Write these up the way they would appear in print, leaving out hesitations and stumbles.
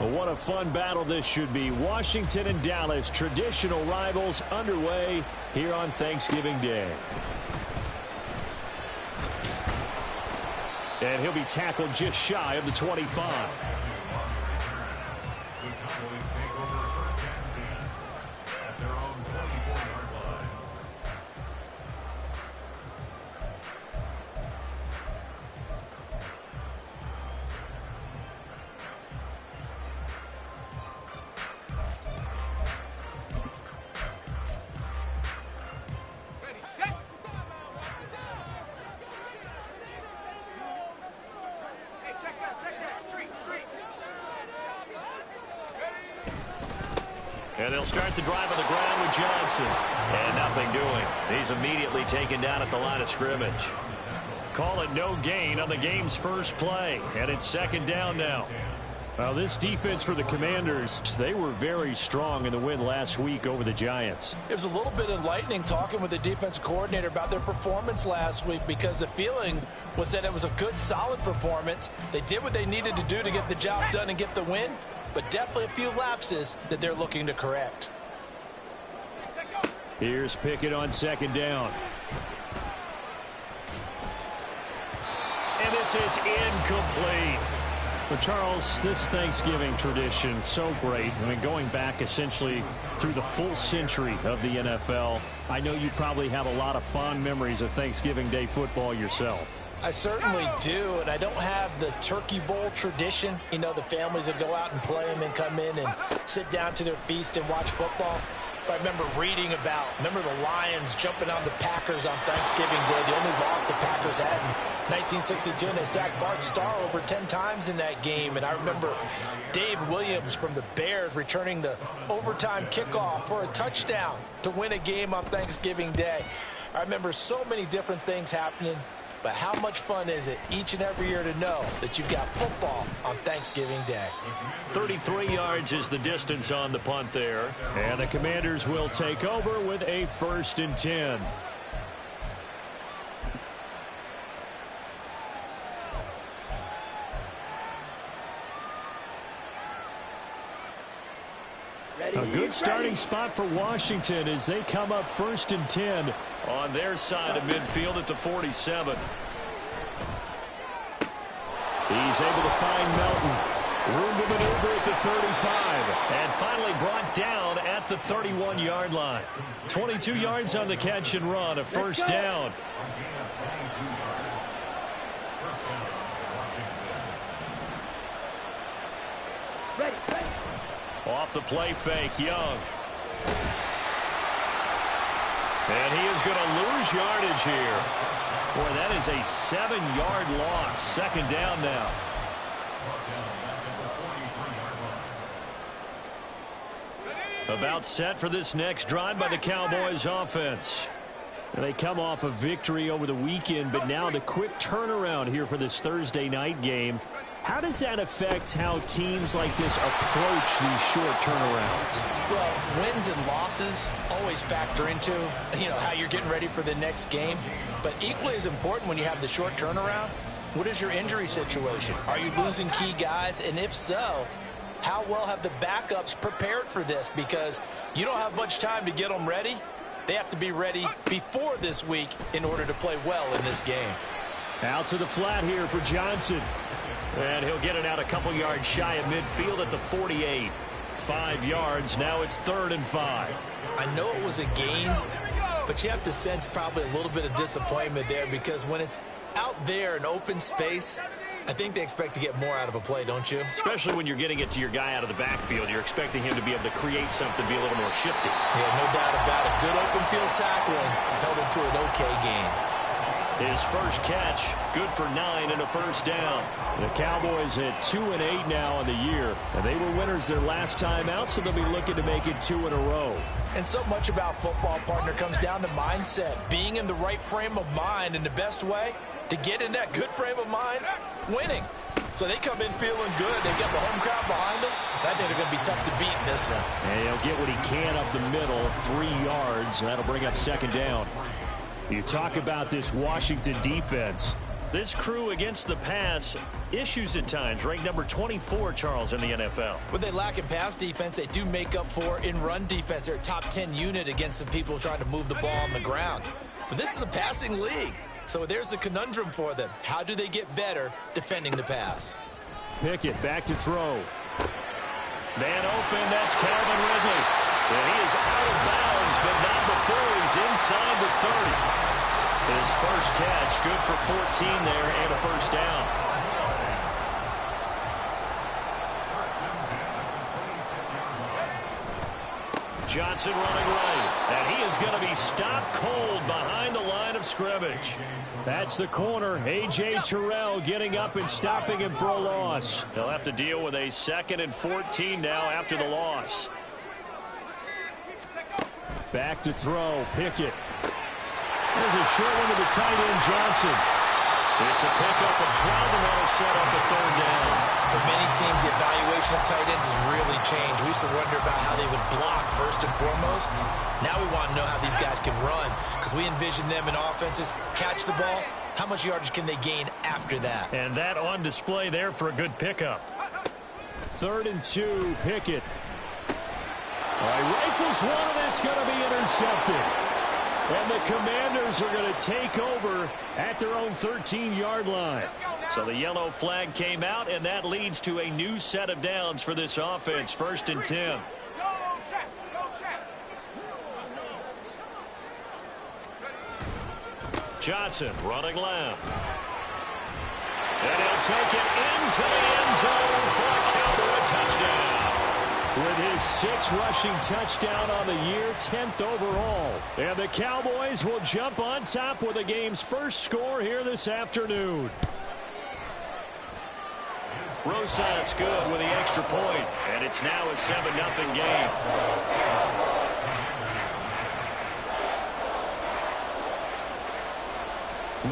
Well, what a fun battle this should be. Washington and Dallas, traditional rivals, underway here on Thanksgiving Day. And he'll be tackled just shy of the 25. And they'll start the drive on the ground with Johnson. And nothing doing. He's immediately taken down at the line of scrimmage. Call it no gain on the game's first play. And it's second down now. Well, this defense for the Commanders, they were very strong in the win last week over the Giants. It was a little bit enlightening talking with the defense coordinator about their performance last week, because the feeling was that it was a good, solid performance. They did what they needed to do to get the job done and get the win, but definitely a few lapses that they're looking to correct. Here's Pickett on second down. And this is incomplete. Well, Charles, this Thanksgiving tradition, so great. I mean, going back essentially through the full century of the NFL, I know you probably have a lot of fond memories of Thanksgiving Day football yourself. I certainly do, and I don't have the Turkey Bowl tradition. You know, the families that go out and play and then come in and sit down to their feast and watch football. But I remember reading about, the Lions jumping on the Packers on Thanksgiving Day. The only loss the Packers had in 1962, and they sacked Bart Starr over 10 times in that game. And I remember Dave Williams from the Bears returning the overtime kickoff for a touchdown to win a game on Thanksgiving Day. I remember so many different things happening. But how much fun is it each and every year to know that you've got football on Thanksgiving Day? 33 yards is the distance on the punt there. And the Commanders will take over with a 1st and 10. A good starting spot for Washington as they come up 1st and 10 on their side of midfield at the 47. He's able to find Melton. Room to maneuver at the 35. And finally brought down at the 31-yard line. 22 yards on the catch and run, a 1st down. Off the play fake, Young. And he is going to lose yardage here. Boy, that is a 7-yard loss. 2nd down now. About set for this next drive by the Cowboys offense. They come off a victory over the weekend, but now the quick turnaround here for this Thursday night game. How does that affect how teams like this approach these short turnarounds? Well, wins and losses always factor into, how you're getting ready for the next game. But equally as important when you have the short turnaround, what is your injury situation? Are you losing key guys? And if so, how well have the backups prepared for this? Because you don't have much time to get them ready. They have to be ready before this week in order to play well in this game. Out to the flat here for Johnson. And he'll get it out a couple yards shy of midfield at the 48. 5 yards. Now it's 3rd and 5. I know it was a gain, but you have to sense probably a little bit of disappointment there, because when it's out there in open space, I think they expect to get more out of a play, don't you? Especially when you're getting it to your guy out of the backfield. You're expecting him to be able to create something, be a little more shifty. Yeah, no doubt about it. Good open field tackling held him to an okay gain. His first catch, good for 9 and a 1st down. The Cowboys at 2-8 now on the year. And they were winners their last time out, so they'll be looking to make it 2 in a row. And so much about football, partner, comes down to mindset. Being in the right frame of mind, and the best way to get in that good frame of mind, winning. So they come in feeling good. They get the home crowd behind them. I think they're going to be tough to beat in this one. And he'll get what he can up the middle, 3 yards. That'll bring up 2nd down. You talk about this Washington defense. This crew against the pass, issues at times, ranked number 24, Charles, in the NFL. When they lack in pass defense, they do make up for in run defense. They're a top 10 unit against the people trying to move the ball on the ground. But this is a passing league, so there's a conundrum for them. How do they get better defending the pass? Pickett back to throw. Man open, that's Calvin Ridley. And he is out of bounds, but not before he's inside the 30. His first catch, good for 14 there and a first down. Johnson running right, and he is going to be stopped cold behind the line of scrimmage. That's the corner, A.J. Terrell getting up and stopping him for a loss. They'll have to deal with a 2nd and 14 now after the loss. Back to throw, Pickett. There's a short one to the tight end, Johnson. It's a pickup of 12, and that'll set up a 3rd down. For many teams, the evaluation of tight ends has really changed. We used to wonder about how they would block first and foremost. Now we want to know how these guys can run, because we envision them in offenses catch the ball. How much yardage can they gain after that? And that on display there for a good pickup. 3rd and 2, Pickett. Rifles one, and it's going to be intercepted. And the Commanders are going to take over at their own 13-yard line. So the yellow flag came out, and that leads to a new set of downs for this offense. 1st and 10. Johnson running left. And he'll take it into the end zone for a Cowboy touchdown. With his 6th rushing touchdown on the year, 10th overall. And the Cowboys will jump on top with the game's first score here this afternoon. Rosas good with the extra point, and it's now a 7-0 game.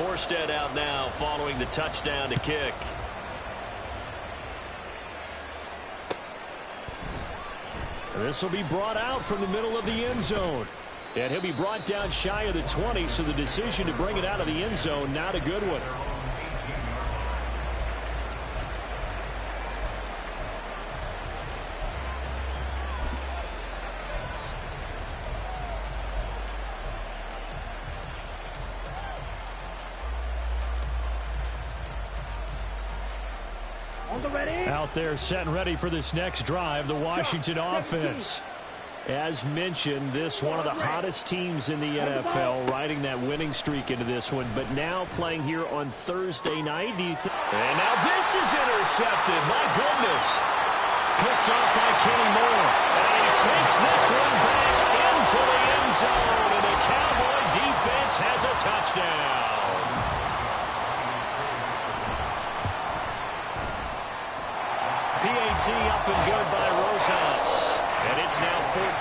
Morstead out now following the touchdown to kick. This will be brought out from the middle of the end zone. And he'll be brought down shy of the 20, so the decision to bring it out of the end zone, not a good one. Out there set and ready for this next drive, the Washington offense. As mentioned, this one of the hottest teams in the NFL, riding that winning streak into this one, but now playing here on Thursday night. And now this is intercepted. My goodness. Picked up by Kenny Moore. And he takes this one back into the end zone, and the Cowboy defense has a touchdown. PAT up and good by Rosas. And it's now 14-0.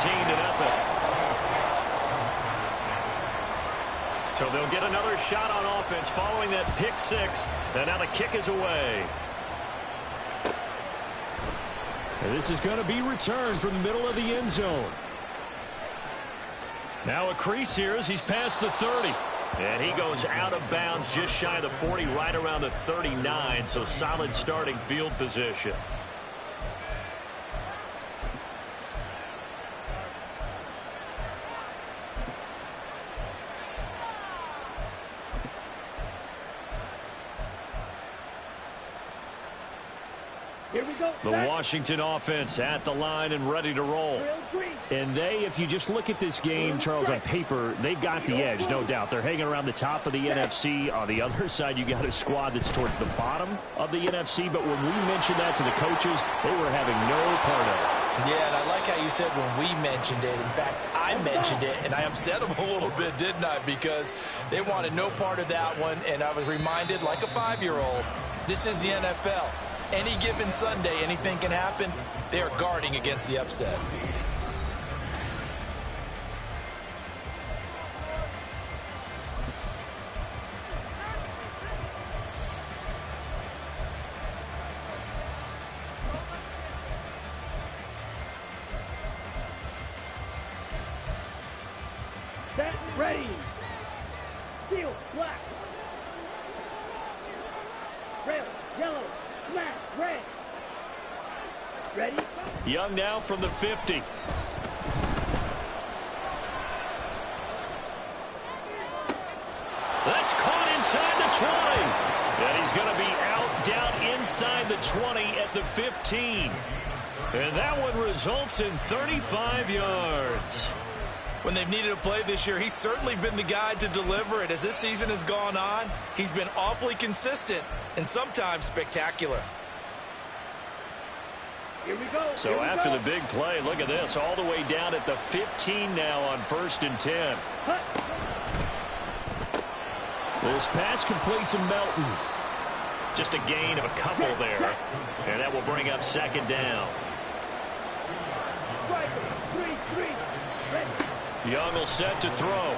So they'll get another shot on offense following that pick 6. And now the kick is away. And this is going to be returned from the middle of the end zone. Now a crease here as he's past the 30. And he goes out of bounds just shy of the 40, right around the 39. So solid starting field position. The Washington offense at the line and ready to roll. And they, if you just look at this game, Charles, on paper, they've got the edge, no doubt. They're hanging around the top of the NFC. On the other side, you got a squad that's towards the bottom of the NFC. But when we mentioned that to the coaches, they were having no part of it. Yeah, and I like how you said when we mentioned it. In fact, I mentioned it, and I upset them a little bit, didn't I? Because they wanted no part of that one, and I was reminded, like a 5-year-old, this is the NFL. Any given Sunday, anything can happen. They are guarding against the upset. Set, ready. Steel, black. Yellow, black, red. Ready? Young now from the 50. That's caught inside the 20. And he's going to be out down inside the 20 at the 15. And that one results in 35 yards. When they've needed a play this year, he's certainly been the guy to deliver it. As this season has gone on, he's been awfully consistent and sometimes spectacular. Here we go. So after the big play, look at this, all the way down at the 15 now on 1st and 10. This pass complete to Melton. Just a gain of a couple there. And that will bring up 2nd down. Young will set to throw.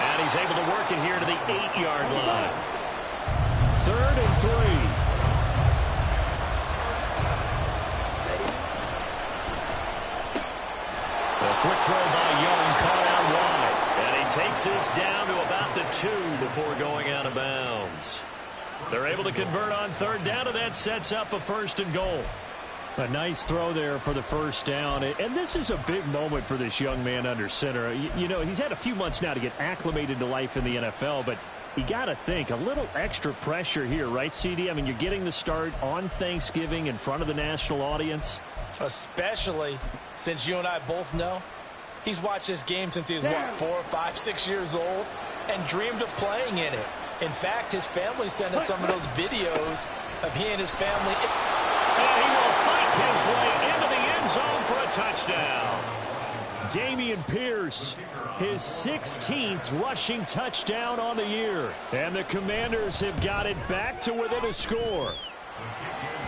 And he's able to work it here to the 8-yard line. 3rd and 3. A quick throw by Young, caught out wide. And he takes this down to about the 2 before going out of bounds. They're able to convert on 3rd down, and that sets up a 1st and goal. A nice throw there for the 1st down. And this is a big moment for this young man under center. You know, he's had a few months now to get acclimated to life in the NFL, but you got to think, a little extra pressure here, right, CD? I mean, you're getting the start on Thanksgiving in front of the national audience. Especially since you and I both know he's watched this game since he was, what, 4, 5, 6 years old and dreamed of playing in it. In fact, his family sent us some of those videos of he and his family. And he will fight his way into the end zone for a touchdown. Dameon Pierce, his 16th rushing touchdown on the year. And the Commanders have got it back to within a score.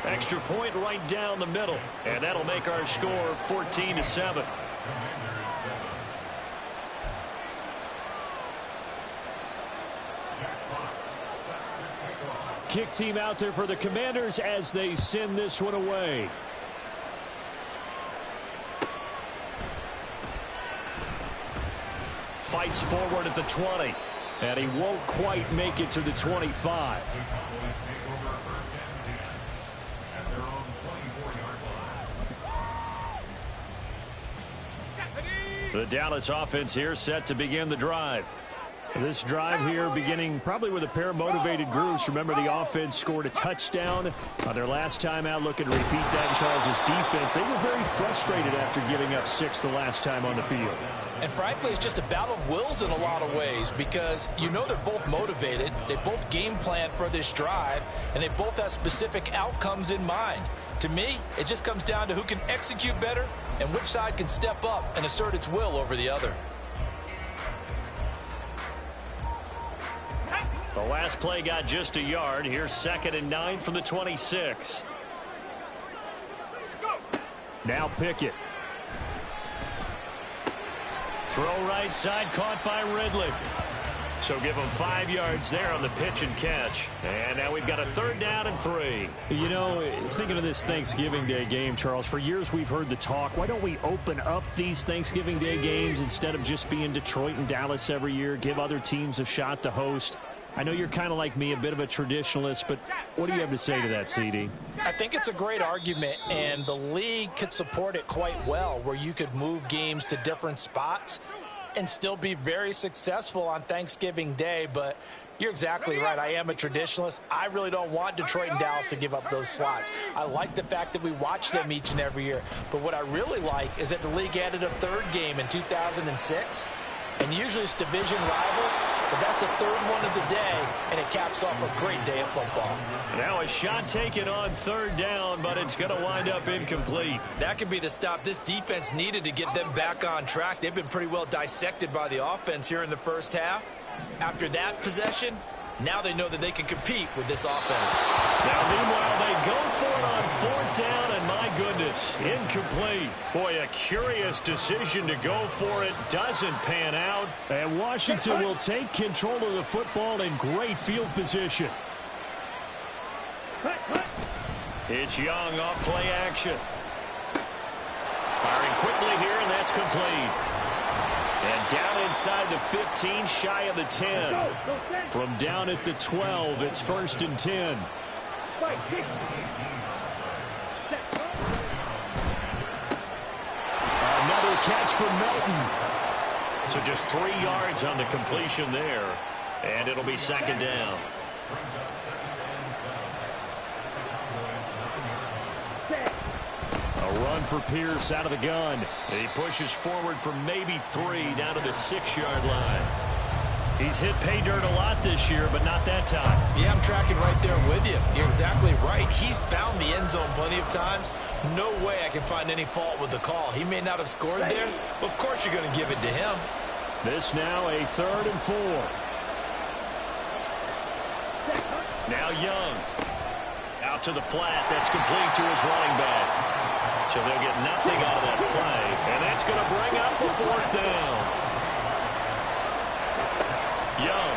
Extra point right down the middle. And that'll make our score 14-7. Kick team out there for the Commanders as they send this one away. Fights forward at the 20. And he won't quite make it to the 25. The Dallas offense here set to begin the drive. This drive here beginning probably with a pair of motivated groups. Remember, the offense scored a touchdown on their last time out. Looking to repeat that in Charles's defense. They were very frustrated after giving up 6 the last time on the field. And frankly, it's just a battle of wills in a lot of ways because you know they're both motivated. They both game plan for this drive, and they both have specific outcomes in mind. To me, it just comes down to who can execute better and which side can step up and assert its will over the other. The last play got just a yard. Here's 2nd and 9 from the 26. Now Pickett. Throw right side, caught by Ridley. So give him 5 yards there on the pitch and catch. And now we've got a 3rd down and 3. You know, thinking of this Thanksgiving Day game, Charles, for years we've heard the talk, why don't we open up these Thanksgiving Day games instead of just being Detroit and Dallas every year, give other teams a shot to host? I know you're kind of like me, a bit of a traditionalist, but what do you have to say to that, CD? I think it's a great argument, and the league could support it quite well, where you could move games to different spots and still be very successful on Thanksgiving Day. But you're exactly right. I am a traditionalist. I really don't want Detroit and Dallas to give up those slots. I like the fact that we watch them each and every year. But what I really like is that the league added a 3rd game in 2006. And usually it's division rivals, but that's the 3rd one of the day, and it caps off a great day of football. Now a shot taken on 3rd down, but it's going to wind up incomplete. That could be the stop this defense needed to get them back on track. They've been pretty well dissected by the offense here in the first half. After that possession, now they know that they can compete with this offense. Now, meanwhile, they go for it on 4th down, and my goodness, incomplete. Boy, a curious decision to go for it. Doesn't pan out. And Washington will take control of the football in great field position. It's Young off play action. Firing quickly here, and that's complete. And down inside the 15, shy of the 10. From down at the 12, it's 1st and 10. Another catch from Melton. So just 3 yards on the completion there. And it'll be 2nd down. A run for Pierce out of the gun. He pushes forward for maybe 3 down to the 6-yard line. He's hit pay dirt a lot this year, but not that time. Yeah, I'm tracking right there with you. You're exactly right. He's found the end zone plenty of times. No way I can find any fault with the call. He may not have scored there, but of course you're going to give it to him. This now a 3rd and 4. Now Young. Out to the flat. That's complete to his running back. So they'll get nothing out of that play. And that's going to bring up the 4th down. Young.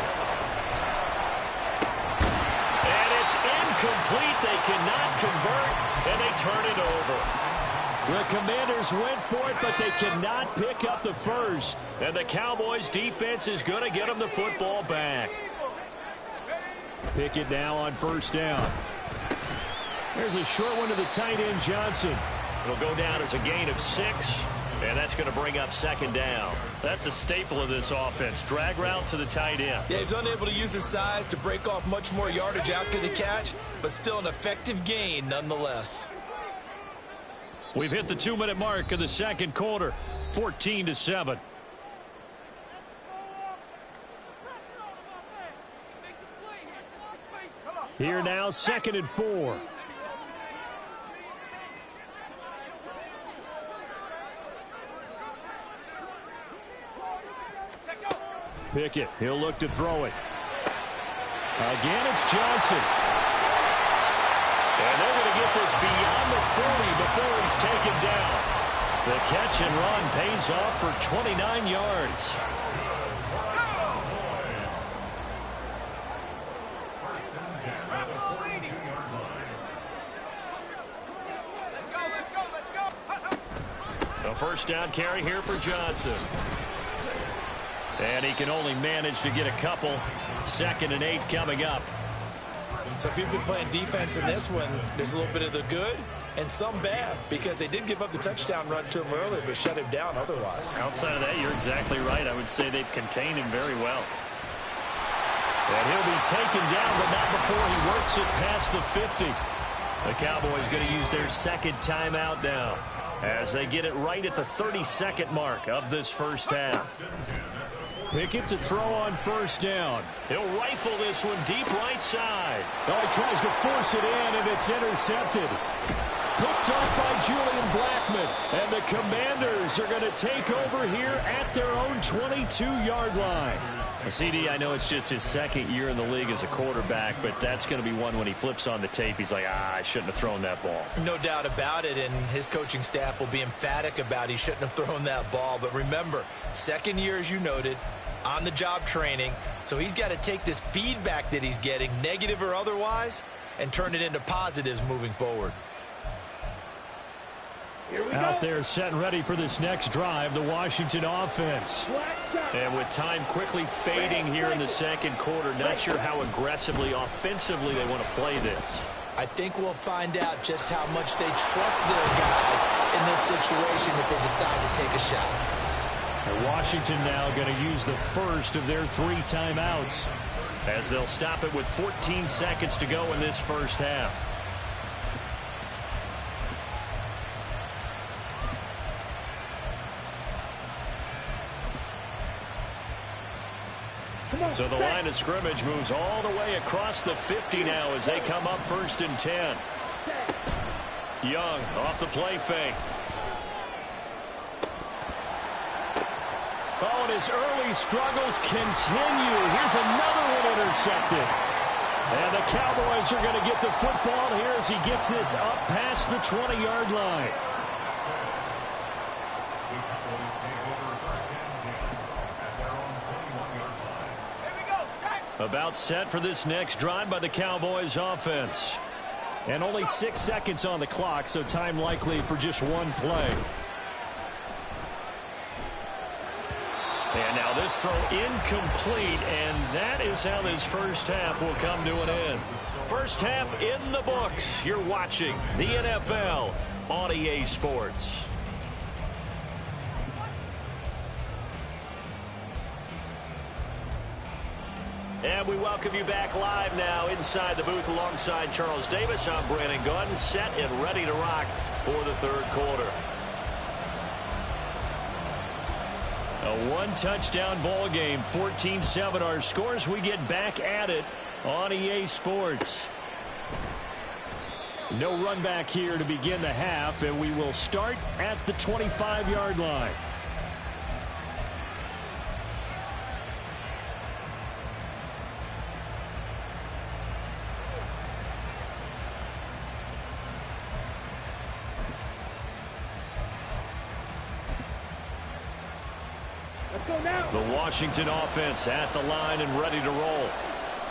And it's incomplete. They cannot convert, and they turn it over. The Commanders went for it, but they cannot pick up the first. And the Cowboys' defense is going to get them the football back. Pickett now on 1st down. There's a short one to the tight end, Johnson. It'll go down as a gain of 6, and that's going to bring up 2nd down. That's a staple of this offense. Drag route to the tight end. Yeah, he's unable to use his size to break off much more yardage after the catch, but still an effective gain nonetheless. We've hit the 2-minute mark of the 2nd quarter, 14-7. Here now, 2nd and 4. Pickett, he'll look to throw it. Again, it's Johnson. And they're going to get this beyond the 40 before he's taken down. The catch and run pays off for 29 yards. A 1st down carry here for Johnson. And he can only manage to get a couple. 2nd and 8 coming up. So if you've been playing defense in this one, there's a little bit of the good and some bad, because they did give up the touchdown run to him earlier, but shut him down otherwise. Outside of that, you're exactly right. I would say they've contained him very well. And he'll be taken down, but not before he works it past the 50. The Cowboys going to use their 2nd timeout now as they get it right at the 32nd mark of this 1st half. Pickett to throw on 1st down. He'll rifle this one deep right side. Oh, he tries to force it in, and it's intercepted. Picked off by Julian Blackman. And the Commanders are going to take over here at their own 22-yard line. CD, I know it's just his 2nd year in the league as a quarterback, but that's going to be one when he flips on the tape. He's like, I shouldn't have thrown that ball. No doubt about it, and his coaching staff will be emphatic about he shouldn't have thrown that ball. But remember, 2nd year, as you noted, on-the-job training, so he's got to take this feedback that he's getting, negative or otherwise, and turn it into positives moving forward. Out there set and ready for this next drive, the Washington offense. And with time quickly fading here in the 2nd quarter, not sure how aggressively, offensively they want to play this. I think we'll find out just how much they trust their guys in this situation if they decide to take a shot. And Washington now going to use the 1st of their 3 timeouts, as they'll stop it with 14 seconds to go in this 1st half. So the line of scrimmage moves all the way across the 50 now as they come up 1st and 10. Young off the play fake. Oh, and his early struggles continue. Here's another one intercepted. And the Cowboys are going to get the football here as he gets this up past the 20-yard line. About set for this next drive by the Cowboys offense. And only 6 seconds on the clock, so time likely for just one play. And now this throw incomplete, and that is how this first half will come to an end. First half in the books. You're watching the NFL on EA Sports. And we welcome you back live now inside the booth alongside Charles Davis. I'm Brandon Gunn, set and ready to rock for the third quarter. A one-touchdown ball game, 14-7 our scores. We get back at it on EA Sports. No run back here to begin the half, and we will start at the 25-yard line. The Washington offense at the line and ready to roll.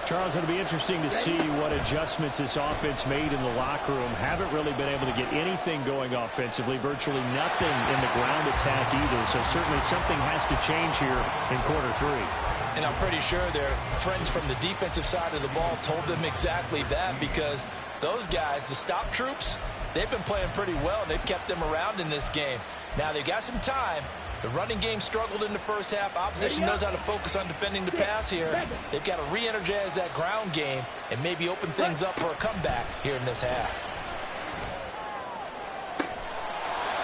Charles, it'll be interesting to see what adjustments this offense made in the locker room. Haven't really been able to get anything going offensively, virtually nothing in the ground attack either. So certainly something has to change here in quarter three. And I'm pretty sure their friends from the defensive side of the ball told them exactly that, because those guys, the stop troops, they've been playing pretty well. They've kept them around in this game. Now they've got some time. The running game struggled in the first half. Opposition knows how to focus on defending the pass here. They've got to re-energize that ground game and maybe open things up for a comeback here in this half.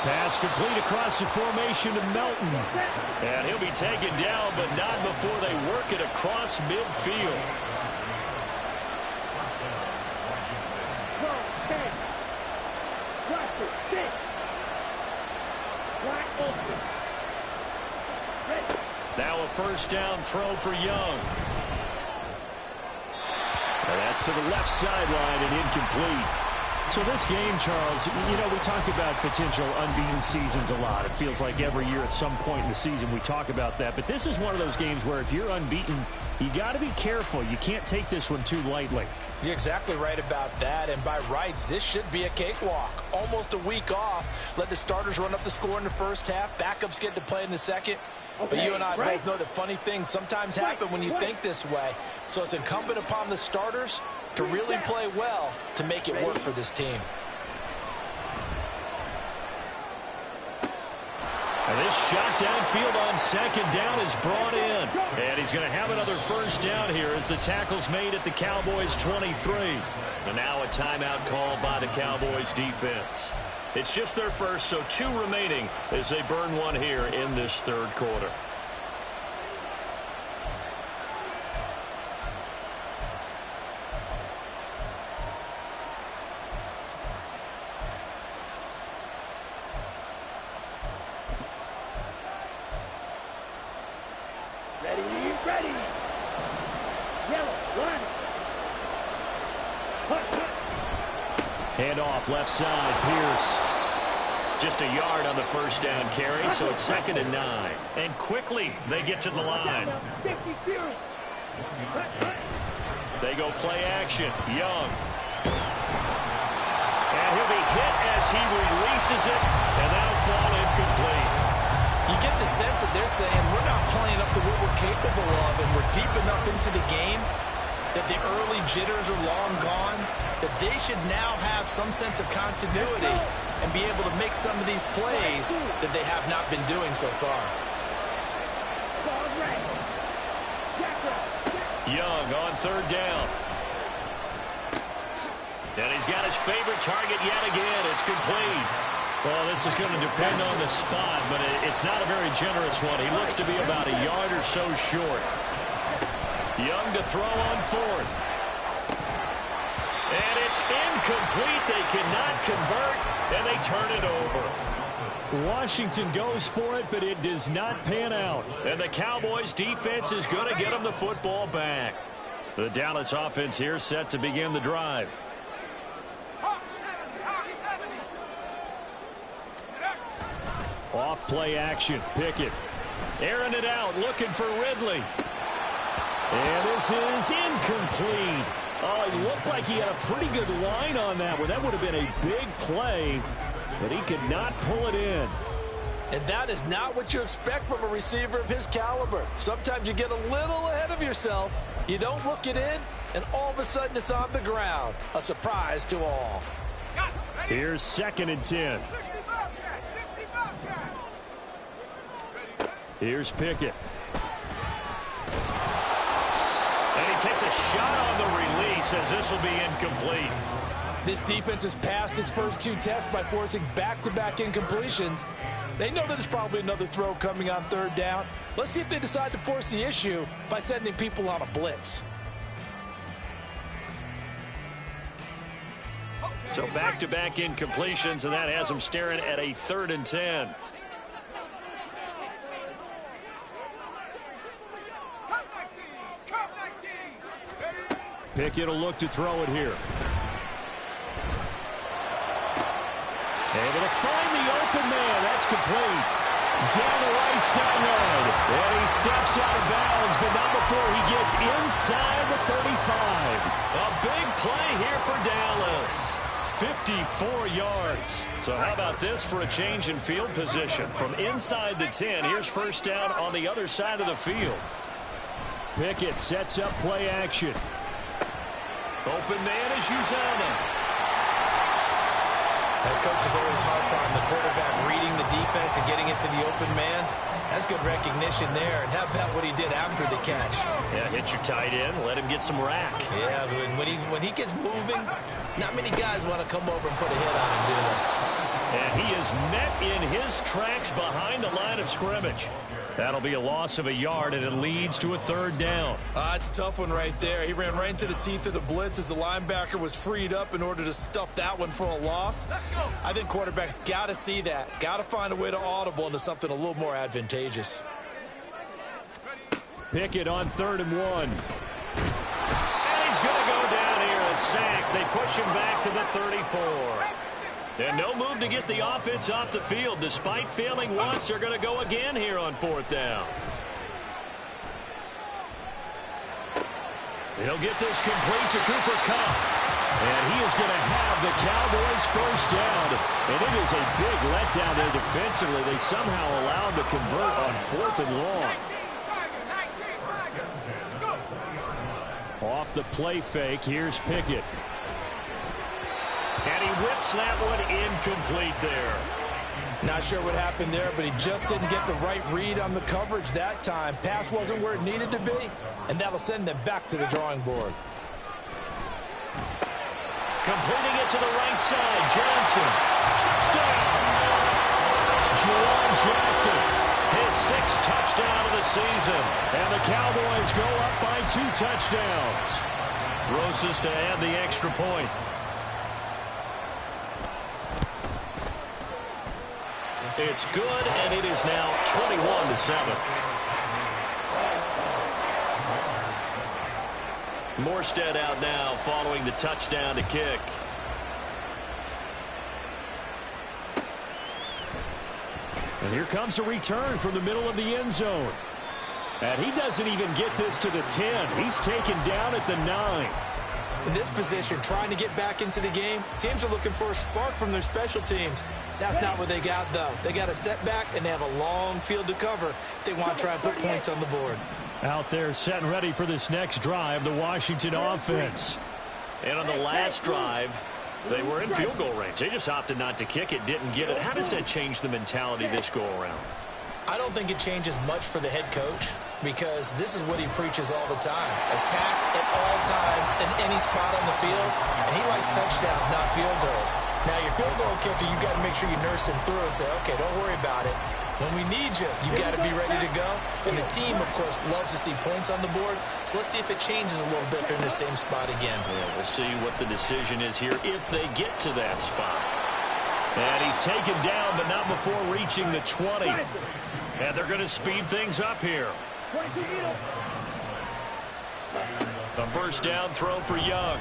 Pass complete across the formation to Melton. And he'll be taken down, but not before they work it across midfield. Now a first down throw for Young. And that's to the left sideline and incomplete. So this game, Charles, you know, we talk about potential unbeaten seasons a lot. It feels like every year at some point in the season we talk about that. But this is one of those games where if you're unbeaten, you got to be careful. You can't take this one too lightly. You're exactly right about that. And by rights, this should be a cakewalk. Almost a week off. Let the starters run up the score in the first half. Backups get to play in the second. But you and I both know that funny things sometimes happen when you think this way. So it's incumbent upon the starters to really play well to make it work for this team. And this shot downfield on second down is brought in. And he's going to have another first down here as the tackle's made at the Cowboys 23. And now a timeout called by the Cowboys defense. It's just their first, so 2 remaining as they burn one here in this third quarter. Ready. Yellow, line. Hand off left side, Pierce. Just a yard on the first down carry, so it's 2nd and 9. And quickly they get to the line. They go play action. Young. And he'll be hit as he releases it, and that'll fall incomplete. You get the sense that they're saying we're not playing up to what we're capable of, and we're deep enough into the game that the early jitters are long gone, that they should now have some sense of continuity and be able to make some of these plays that they have not been doing so far. Young on third down. And he's got his favorite target yet again. It's complete. Well, this is going to depend on the spot, but it's not a very generous one. He looks to be about a yard or so short. Young to throw on fourth. And it's incomplete. They cannot convert, and they turn it over. Washington goes for it, but it does not pan out. And the Cowboys defense is going to get them the football back. The Dallas offense here set to begin the drive. Off play action. Pickett. Airing it out, looking for Ridley. And this is incomplete. Oh, it looked like he had a pretty good line on that one. That would have been a big play, but he could not pull it in. And that is not what you expect from a receiver of his caliber. Sometimes you get a little ahead of yourself. You don't look it in, and all of a sudden it's on the ground. A surprise to all. Here's 2nd and 10. Here's Pickett. And he takes a shot on the release as this will be incomplete. This defense has passed its first 2 tests by forcing back-to-back incompletions. They know that there's probably another throw coming on 3rd down. Let's see if they decide to force the issue by sending people on a blitz. So back-to-back incompletions, and that has them staring at a 3rd and 10. Pickett will look to throw it here. Able to find the open man. That's complete. Down the right sideline. And he steps out of bounds, but not before he gets inside the 35. A big play here for Dallas. 54 yards. So how about this for a change in field position? From inside the 10, here's 1st down on the other side of the field. Pickett sets up play action. Open man is Uzama. Head coach is always harped on the quarterback reading the defense and getting it to the open man. That's good recognition there. And how about what he did after the catch? Yeah, hit your tight end, let him get some rack. Yeah, when he gets moving, not many guys want to come over and put a hit on him, do they? And he is met in his tracks behind the line of scrimmage. That'll be a loss of a yard, and it leads to a 3rd down. It's a tough one right there. He ran right into the teeth of the blitz as the linebacker was freed up in order to stuff that one for a loss. I think quarterbacks got to see that. Got to find a way to audible into something a little more advantageous. Pickett on 3rd and 1. And he's going to go down here, a sack. They push him back to the 34. And no move to get the offense off the field. Despite failing once, they're going to go again here on 4th down. He'll get this complete to Cooper Kupp. And he is going to have the Cowboys 1st down. And it is a big letdown there defensively. They somehow allowed him to convert on 4th and long. Off the play fake, here's Pickett. And he whips that one incomplete there. Not sure what happened there, but he just didn't get the right read on the coverage that time. Pass wasn't where it needed to be, and that'll send them back to the drawing board. Completing it to the right side, Johnson. Touchdown! Juwan Johnson. His 6th touchdown of the season. And the Cowboys go up by 2 touchdowns. Roses to add the extra point. It's good, and it is now 21-7. Morstead out now following the touchdown to kick. And here comes a return from the middle of the end zone. And he doesn't even get this to the 10. He's taken down at the 9. In this position, trying to get back into the game, teams are looking for a spark from their special teams. That's not what they got, though. They got a setback, and they have a long field to cover if they want to try and put points on the board. Out there set and ready for this next drive, the Washington offense. And on the last drive, they were in field goal range. They just opted not to kick it, didn't get it. How does that change the mentality this go-around? I don't think it changes much for the head coach, because this is what he preaches all the time. Attack at all times in any spot on the field, and he likes touchdowns, not field goals. Now, your field goal kicker, you got to make sure you nurse him through and say, okay, don't worry about it. When we need you, you got to be ready to go. And the team, of course, loves to see points on the board. So let's see if it changes a little bit if they're in the same spot again. Yeah, we'll see what the decision is here if they get to that spot. And he's taken down, but not before reaching the 20. And they're going to speed things up here. A 1st down throw for Young.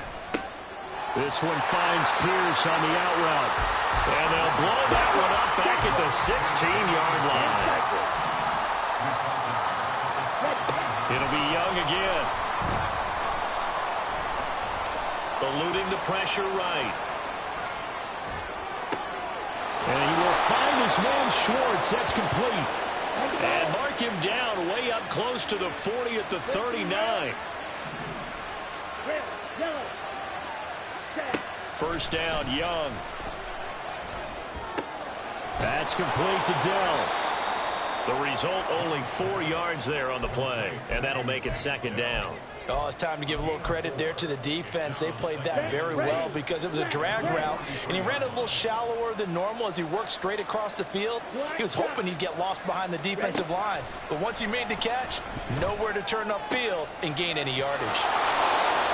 This one finds Pierce on the out route. And they'll blow that one up back at the 16-yard line. It'll be Young again. Eluding the pressure right. And he will find his This man Schwartz, that's complete. And mark him down way up close to the 40 at the 39. First down, Young. That's complete to Dell. The result, only 4 yards there on the play, and that'll make it second down. Oh, it's time to give a little credit there to the defense. They played that very well because it was a drag route, and he ran a little shallower than normal as he worked straight across the field. He was hoping he'd get lost behind the defensive line, but once he made the catch, nowhere to turn upfield and gain any yardage.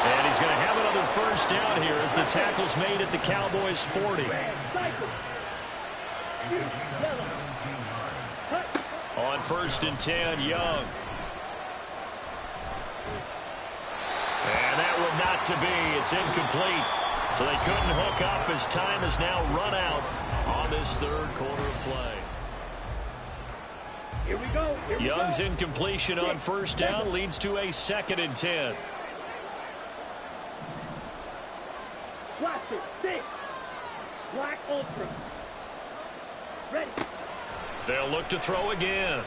And he's going to have another first down here as the tackle's made at the Cowboys' 40. On 1st and 10, Young. And that one not to be. It's incomplete. So they couldn't hook up as time has now run out on this third quarter of play. Here we go. Young's incompletion on first down leads to a 2nd and 10. Watch it. 6. Black Ultra. Ready. They'll look to throw again.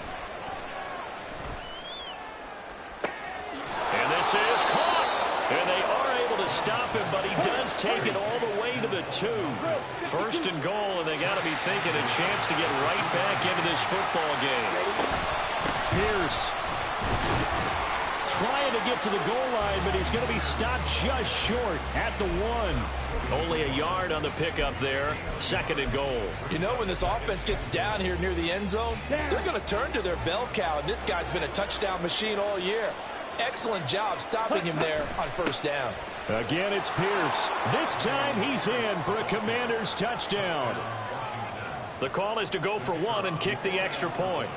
And this is caught. And they are able to stop him, but he does take it all the way to the 2. 1st and goal, and they got to be thinking a chance to get right back into this football game. Pierce trying to get to the goal line, but he's going to be stopped just short at the 1. Only a yard on the pickup there. 2nd and goal. You know, when this offense gets down here near the end zone, they're going to turn to their bell cow, and this guy's been a touchdown machine all year. Excellent job stopping him there on first down. Again, it's Pierce. This time he's in for a Commanders touchdown. The call is to go for 1 and kick the extra point.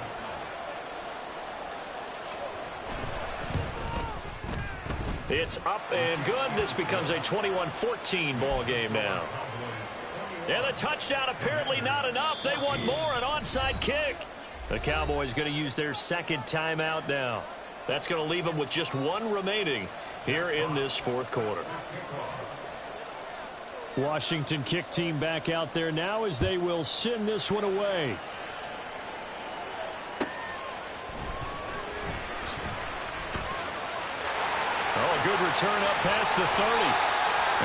It's up and good. This becomes a 21-14 ball game now. And the touchdown apparently not enough. They want more, an onside kick. The Cowboys going to use their 2nd timeout now. That's going to leave them with just 1 remaining here in this 4th quarter. Washington kick team back out there now as they will send this one away. Oh, a good return up past the 30.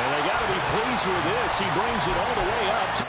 And they got to be pleased with this. He brings it all the way up to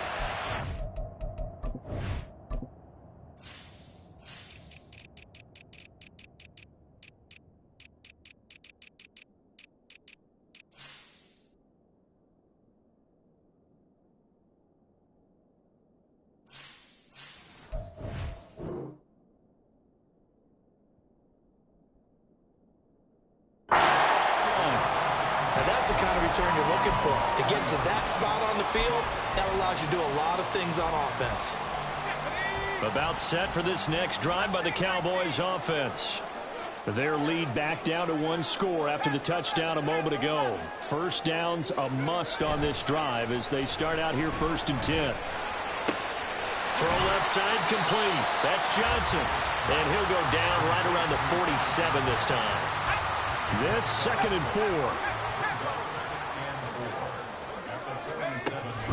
That's the kind of return you're looking for. To get to that spot on the field, that allows you to do a lot of things on offense. About set for this next drive by the Cowboys offense. their lead back down to 1 score after the touchdown a moment ago. First down's a must on this drive as they start out here 1st and 10. Throw left side complete. That's Johnson. And he'll go down right around the 47 this time. This 2nd and 4.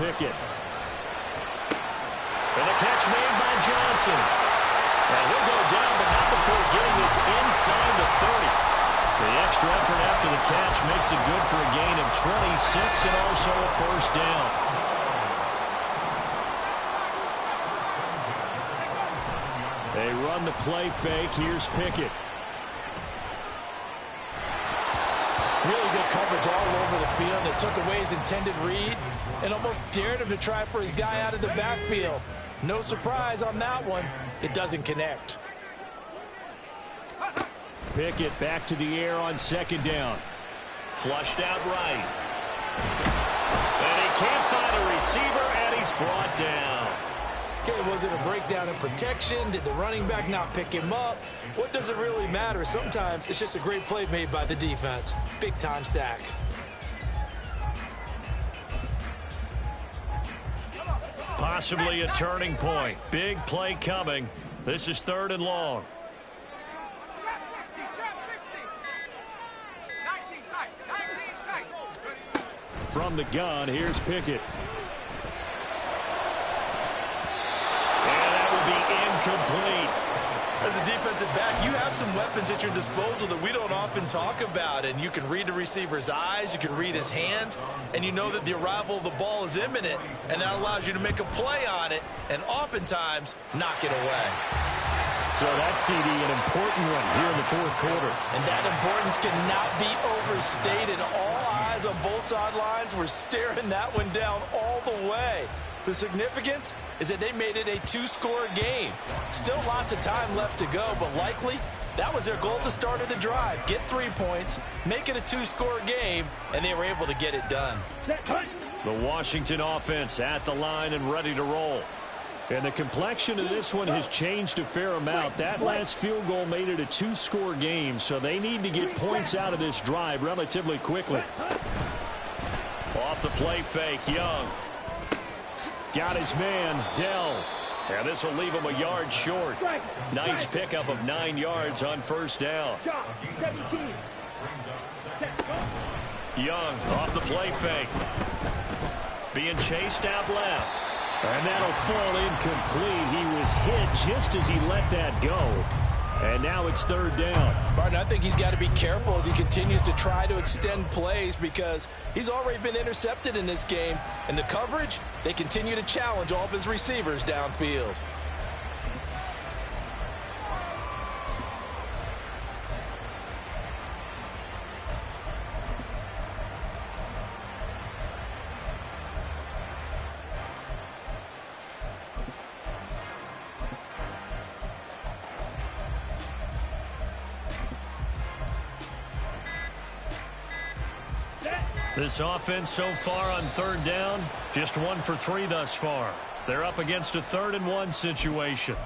Pickett. And the catch made by Johnson. And he'll go down, but not before getting this inside the 30. The extra effort after the catch makes it good for a gain of 26 and also a first down. They run the play fake. Here's Pickett. Really good coverage all over the field. They took away his intended read and almost dared him to try for his guy out of the backfield. No surprise on that one. It doesn't connect. Pickett back to the air on 2nd down. Flushed out right. And he can't find a receiver, and he's brought down. Okay, was it a breakdown in protection? Did the running back not pick him up? What does it really matter? Sometimes it's just a great play made by the defense. Big-time sack. Possibly a turning point. Big play coming. This is 3rd and long. From the gun, here's Pickett. And that As a defensive back, you have some weapons at your disposal that we don't often talk about, and you can read the receiver's eyes, you can read his hands, and you know that the arrival of the ball is imminent, and that allows you to make a play on it and oftentimes knock it away. So that CD, an important one here in the fourth quarter. And that importance cannot be overstated. All eyes on both sidelines were staring that one down all the way. The significance is that they made it a two-score game. Still lots of time left to go, but likely that was their goal at the start of the drive. Get 3 points, make it a two-score game, and they were able to get it done. The Washington offense at the line and ready to roll. And the complexion of this one has changed a fair amount. That last field goal made it a two-score game, so they need to get points out of this drive relatively quickly. Off the play fake, Young. Got his man, Dell. And this will leave him a yard short. Nice pickup of 9 yards on first down. Young off the play fake. Being chased out left. And that'll fall incomplete. He was hit just as he let that go. And now it's third down. Barton, I think he's got to be careful as he continues to try to extend plays because he's already been intercepted in this game. And the coverage, they continue to challenge all of his receivers downfield. This offense so far on third down, just 1 for 3 thus far. They're up against a 3rd and 1 situation.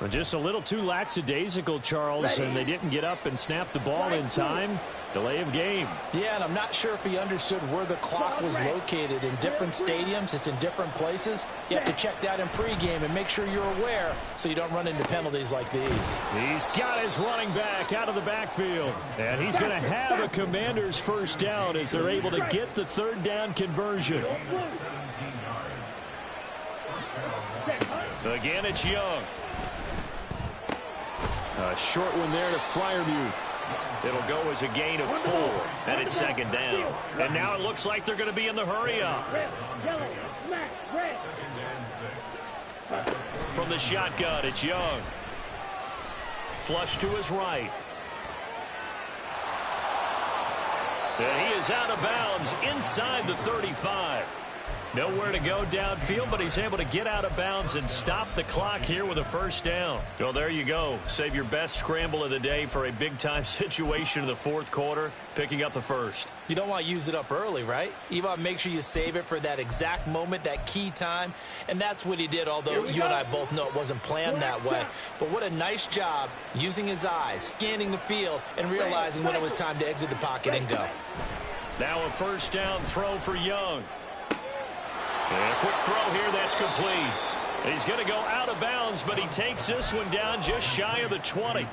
Well, just a little too lackadaisical, Charles, and they didn't get up and snap the ball in time. Delay of game. Yeah, and I'm not sure if he understood where the clock was located. In different stadiums, it's in different places. You have to check that in pregame and make sure you're aware so you don't run into penalties like these. He's got his running back out of the backfield. And he's going to have a Commander's first down as they're able to get the third down conversion. Again, it's Young. A short one there to Freiermuth. It'll go as a gain of 4, and it's second down. And now it looks like they're going to be in the hurry-up. From the shotgun, it's Young. Flush to his right. And he is out of bounds inside the 35. Nowhere to go downfield, but he's able to get out of bounds and stop the clock here with a first down. So there you go. Save your best scramble of the day for a big-time situation in the fourth quarter, picking up the first. You don't want to use it up early, right? You want to make sure you save it for that exact moment, that key time, and that's what he did, although you and I both know it wasn't planned that way. But what a nice job using his eyes, scanning the field, and realizing when it was time to exit the pocket and go. Now a first down throw for Young. And a quick throw here, that's complete. He's going to go out of bounds, but he takes this one down just shy of the 20.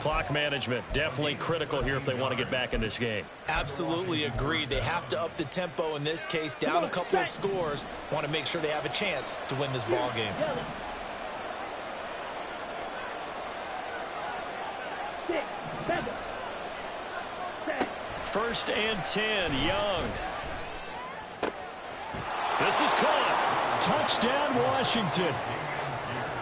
Clock management definitely critical here if they want to get back in this game. Absolutely agreed. They have to up the tempo in this case, down a couple of scores. Want to make sure they have a chance to win this ball game. First and 10, Young. This is caught. Touchdown, Washington.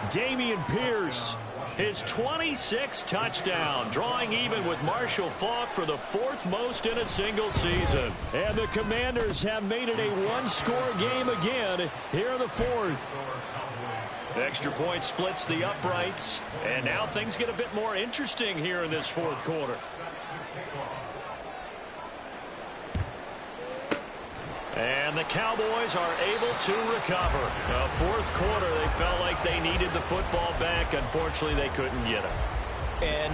Dameon Pierce. His 26th touchdown, drawing even with Marshall Faulk for the 4th most in a single season. And the Commanders have made it a one-score game again here in the fourth. Extra point splits the uprights, and now things get a bit more interesting here in this fourth quarter. And the Cowboys are able to recover. Fourth quarter, they felt like they needed the football back. Unfortunately, they couldn't get it. And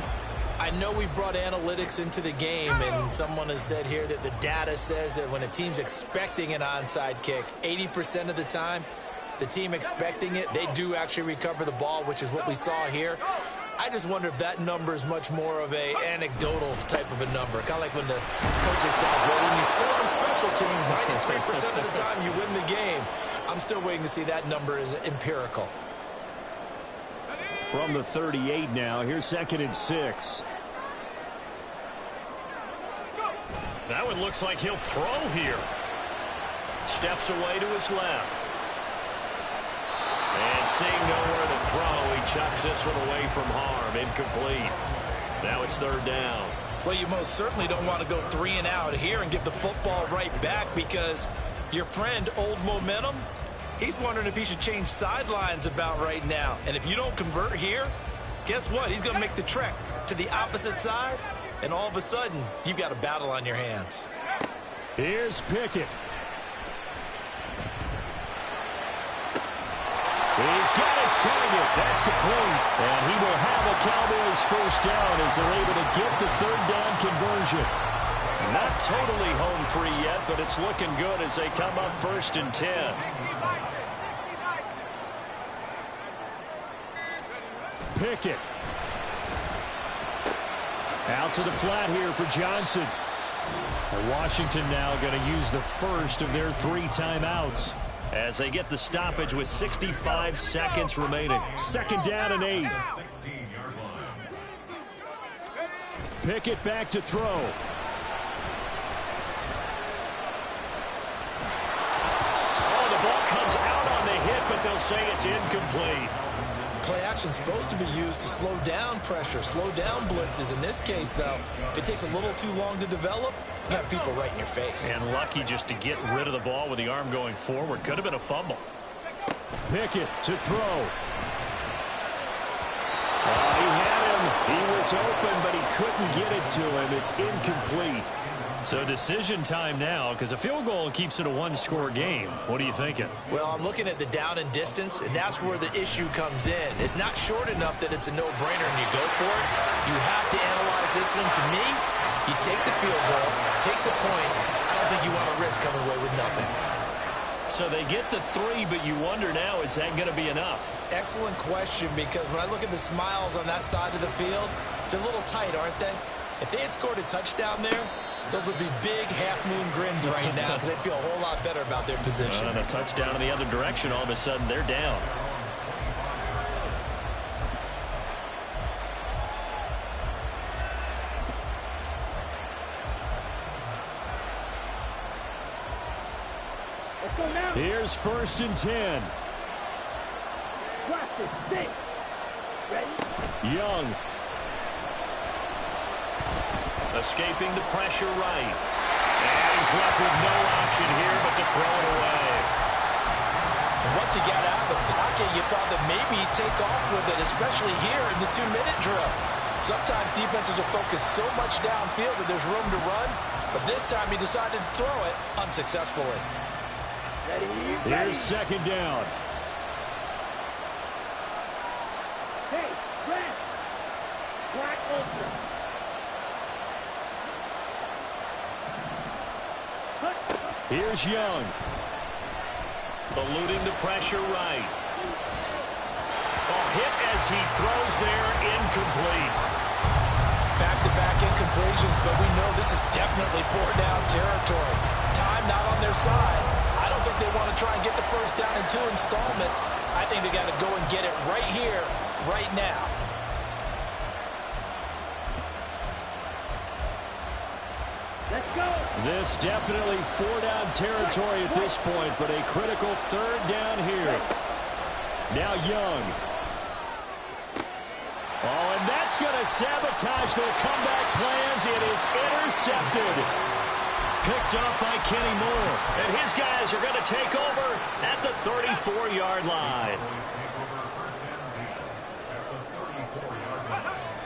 I know we brought analytics into the game, and someone has said here that the data says that when a team's expecting an onside kick, 80% of the time, the team expecting it, they do actually recover the ball, which is what we saw here. I just wonder if that number is much more of a anecdotal type of a number. Kind of like when the coaches tell us, well, when you score on special teams, 93% of the time you win the game. I'm still waiting to see that number is empirical. From the 38 now, here's 2nd and 6. That one looks like he'll throw here. Steps away to his left. And seeing nowhere to throw, he chucks this one away from harm. Incomplete. Now it's 3rd down. Well, you most certainly don't want to go 3 and out here and give the football right back, because your friend, Old Momentum, he's wondering if he should change sidelines about right now. And if you don't convert here, guess what? He's going to make the trek to the opposite side, and all of a sudden, you've got a battle on your hands. Here's Pickett. He's got his target. That's complete. And he will have a Cowboys 1st down as they're able to get the 3rd down conversion. Not totally home free yet, but it's looking good as they come up 1st and 10. Pickett. Out to the flat here for Johnson. And Washington now going to use the first of their 3 timeouts as they get the stoppage with 65 seconds remaining. 2nd down and 8. Pickett back to throw. Oh, the ball comes out on the hit, but they'll say it's incomplete. Play action supposed to be used to slow down pressure, slow down blitzes. In this case, though, if it takes a little too long to develop, you got people right in your face. And lucky just to get rid of the ball with the arm going forward. Could have been a fumble. Pickett to throw. He had him. He was open, but he couldn't get it to him. It's incomplete. So decision time now, because a field goal keeps it a 1-score game. What are you thinking? Well, I'm looking at the down and distance, and that's where the issue comes in. It's not short enough that it's a no-brainer and you go for it. You have to analyze this one. To me, you take the field goal, take the points. I don't think you want to risk coming away with nothing. So they get the 3, but you wonder now, is that going to be enough? Excellent question, because when I look at the smiles on that side of the field, they're a little tight, aren't they? If they had scored a touchdown there, those would be big half-moon grins right now, because they'd feel a whole lot better about their position. And a touchdown in the other direction, all of a sudden they're down. Let's go now. Here's 1st and 10. Watch it. 6. Ready? Young. Escaping the pressure right. And he's left with no option here but to throw it away. And once he got out of the pocket, you thought that maybe he'd take off with it, especially here in the 2-minute drill. Sometimes defenses will focus so much downfield that there's room to run, but this time he decided to throw it unsuccessfully. Ready? Here's 2nd down. Hey, Brad. Black Ultra. Here's Young. Eluding the pressure right. Hit as he throws there, incomplete. Back-to-back incompletions, but we know this is definitely 4-down territory. Time not on their side. I don't think they want to try and get the 1st down in 2 installments. I think they got to go and get it right here, right now. Let's go. This definitely 4-down territory at this point, but a critical 3rd down here. Now Young. Oh, and that's going to sabotage their comeback plans. It is intercepted. Picked up by Kenny Moore. And his guys are going to take over at the 34-yard line.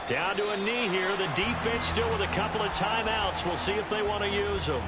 Down to a knee here. The defense still with a couple of timeouts. We'll see if they want to use them.